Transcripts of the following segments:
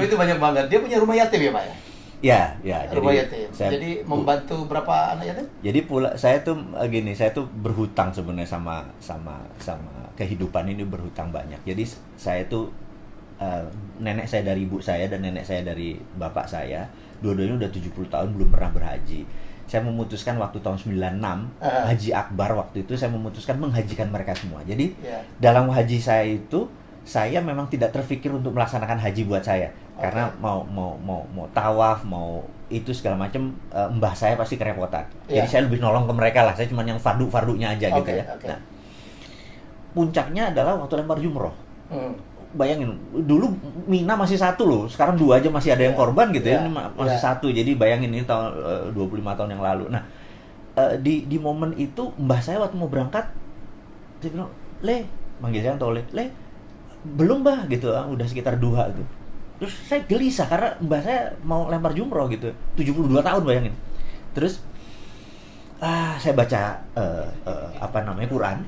itu banyak banget. Dia punya rumah yatim ya, Pak ya? Ya. Rumah yatim. Jadi membantu berapa anak yatim? Jadi saya tuh gini, saya tuh berhutang sebenarnya sama kehidupan ini, berhutang banyak. Jadi saya tuh nenek saya dari ibu saya dan nenek saya dari bapak saya, dua-duanya udah 70 tahun belum pernah berhaji. Saya memutuskan waktu tahun 96 Haji Akbar, waktu itu saya memutuskan menghajikan mereka semua. Jadi dalam haji saya itu, saya memang tidak terpikir untuk melaksanakan haji buat saya. Karena mau tawaf, mau itu segala macam, mbah saya pasti kerepotan. Jadi saya lebih nolong ke mereka lah. Saya cuma yang fardu-fardunya aja gitu ya. Nah, puncaknya adalah waktu lempar jumroh. Bayangin, dulu Mina masih 1 loh, sekarang 2 aja masih ada yang korban gitu ya. Ini masih 1. Jadi bayangin ini tahun 25 tahun yang lalu. Nah, di momen itu mbah saya waktu mau berangkat, dia bilang, "Le," manggil saya Tole, "Le, belum mbah," gitu, udah sekitar 2 gitu. Terus saya gelisah karena mbah saya mau lempar jumroh gitu, 72 tahun bayangin. Terus saya baca Quran,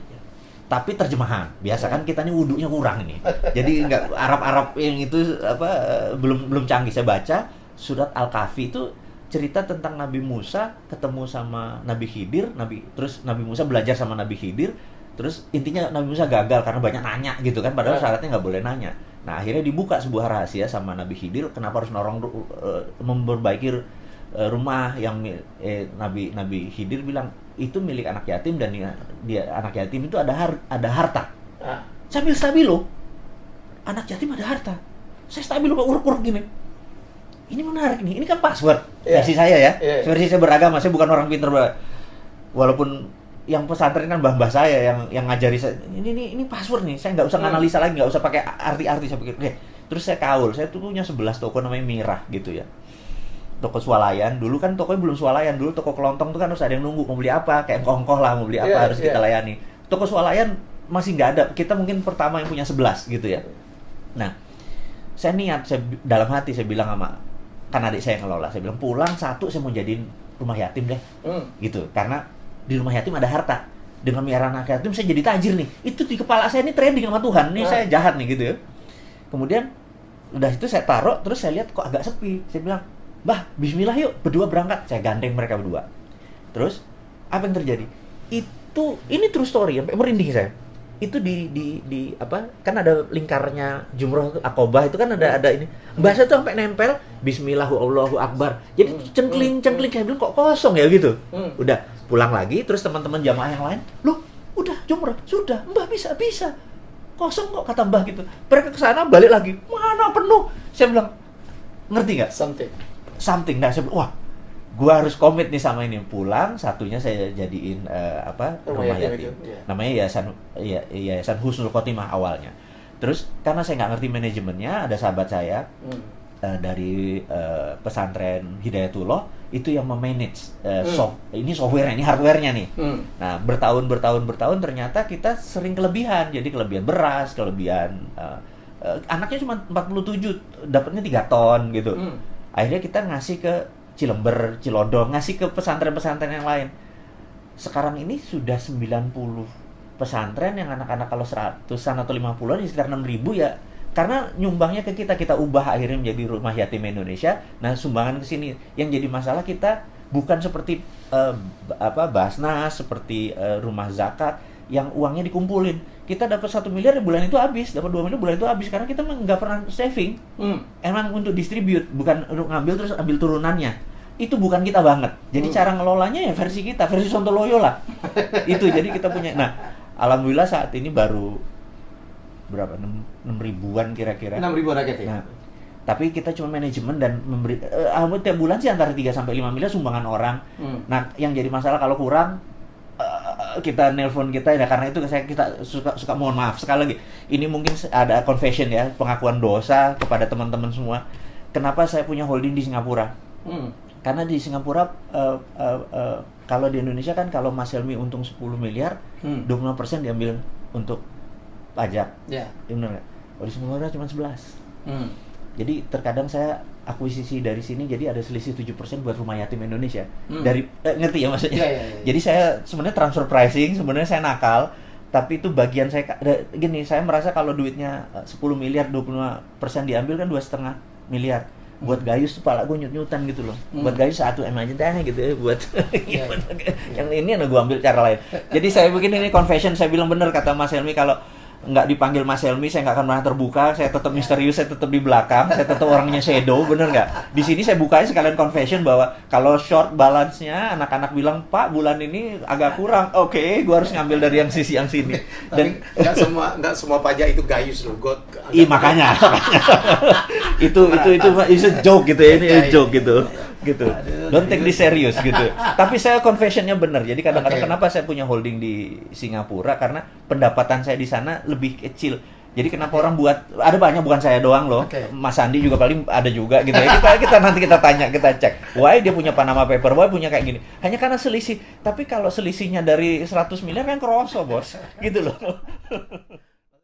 tapi terjemahan. Biasa kan kita nih wudunya kurang ini, jadi nggak Arab yang itu belum canggih. Saya baca surat Al-Kahfi, itu cerita tentang Nabi Musa ketemu sama Nabi Khidir, terus Nabi Musa belajar sama Nabi Khidir. Terus intinya Nabi Musa gagal karena banyak nanya gitu kan, padahal syaratnya nggak boleh nanya. Nah, akhirnya dibuka sebuah rahasia sama Nabi Khidir, kenapa harus memperbaiki rumah yang Nabi Khidir bilang itu milik anak yatim, dan dia anak yatim itu ada harta. Sambil stabilo, anak yatim ada harta. Saya stabilo uruk-uruk gini. Ini menarik nih, ini kan password versi saya ya. Versi saya beragama, saya bukan orang pinter. Walaupun yang pesantren kan mbah-mbah saya yang ngajari saya, ini password nih, saya nggak usah analisa lagi, nggak usah pakai arti-arti. Saya pikir, oke. Terus saya kaul, saya tuh punya 11 toko namanya Mirah gitu ya. Toko swalayan, dulu kan tokonya belum swalayan, dulu toko kelontong tuh kan harus ada yang nunggu, mau beli apa, kayak ongkoh lah, mau beli apa harus kita layani. Toko swalayan masih nggak ada, kita mungkin pertama yang punya 11 gitu ya. Nah, saya dalam hati saya bilang sama, kan adik saya yang ngelola, saya bilang pulang 1 saya mau jadiin rumah yatim deh, gitu, karena di rumah yatim ada harta. Dengan miara anak yatim saya jadi tajir nih. Itu di kepala saya ini trending sama Tuhan. Ini saya jahat nih gitu ya. Kemudian udah itu saya taruh, terus saya lihat kok agak sepi. Saya bilang, "Bah, bismillah yuk, berdua berangkat." Saya gandeng mereka berdua. Terus apa yang terjadi? Ini true story, sampai merinding saya. Itu kan ada lingkarnya jumroh itu, Aqobah itu kan ada ini. Bahasa itu sampai nempel Bismillahu Allahu Akbar. Jadi cengkling saya bilang kok kosong ya gitu. Udah pulang lagi, terus teman-teman jamaah yang lain, "Loh, udah jumroh, sudah, Mbah bisa. Kosong kok," kata Mbah gitu. Mereka ke sana balik lagi, "Mana penuh?" Saya bilang, ngerti nggak? Something. Nah, saya bilang, wah, gua harus komit nih sama ini. Pulang, satunya saya jadiin rumah yatim. Namanya Yayasan Husnul Khotimah awalnya. Terus karena saya nggak ngerti manajemennya, ada sahabat saya dari pesantren Hidayatullah itu yang memanage ini software-nya, ini hardware-nya nih. Nah, bertahun ternyata kita sering kelebihan. Jadi kelebihan beras, anaknya cuma 47, dapatnya 3 ton gitu. Akhirnya kita ngasih ke Cilember, Cilodong, ngasih ke pesantren-pesantren yang lain. Sekarang ini sudah 90 pesantren yang anak-anak kalau 100-an atau 50-an ya sekitar 6.000 ya. Karena nyumbangnya ke kita ubah akhirnya menjadi Rumah Yatim Indonesia. Nah, sumbangan ke sini. Yang jadi masalah kita bukan seperti Basnas, seperti rumah zakat yang uangnya dikumpulin. Kita dapat 1 miliar bulan itu habis, dapat 2 miliar bulan itu habis, karena kita nggak pernah saving. Emang untuk distribute, bukan untuk ngambil terus ambil turunannya. Itu bukan kita banget. Jadi cara ngelolanya ya versi kita, versi Sontoloyo lah. Itu jadi kita punya. Nah, alhamdulillah saat ini baru berapa? 6 ribuan kira-kira. 6 ribuan rakyat ya. Nah, tapi kita cuma manajemen dan memberi tiap bulan sih antara 3 sampai 5 miliar sumbangan orang. Nah, yang jadi masalah kalau kurang kita nelpon kita ya, karena itu kita suka mohon maaf sekali lagi. Ini mungkin ada confession ya, pengakuan dosa kepada teman-teman semua. Kenapa saya punya holding di Singapura? Karena di Singapura kalau di Indonesia kan kalau Mas Helmi untung 10 miliar, 25% diambil untuk pajak. Ya. Benar nggak? Kalau di Singapura cuma 11. Jadi terkadang saya akuisisi dari sini, jadi ada selisih 7% buat Rumah Yatim Indonesia. Dari ngerti ya maksudnya? Ya. Jadi saya sebenarnya transfer pricing, sebenarnya saya nakal, tapi itu bagian saya gini, saya merasa kalau duitnya 10 miliar 25% diambil kan 2,5 miliar. Buat Gayus tuh pala gue nyut-nyutan gitu loh. Buat Gayus 1 M aja dah gitu ya. Buat yang ini gue ambil cara lain. Jadi saya bikin ini confession, saya bilang bener kata Mas Helmi, kalau nggak dipanggil Mas Helmi saya nggak akan pernah terbuka, saya tetap misterius, saya tetap di belakang, saya tetap orangnya shadow, bener nggak? Di sini saya bukanya sekalian confession bahwa kalau short balance-nya anak-anak bilang, Pak bulan ini agak kurang, oke, gua harus ngambil dari yang sisi yang sini. Dan nggak semua pajak itu Gayus loh, makanya itu a joke gitu ya, ini a joke gitu. Don't take this serious gitu. Tapi saya confessionnya benar. Jadi kadang-kadang kenapa saya punya holding di Singapura, karena pendapatan saya di sana lebih kecil. Jadi kenapa orang buat, ada banyak, bukan saya doang loh. Mas Andi juga paling ada juga gitu ya. Kita nanti kita tanya, kita cek. Why dia punya Panama Paper, why punya kayak gini. Hanya karena selisih. Tapi kalau selisihnya dari 100 miliar kan kerosok, Bos. Gitu loh.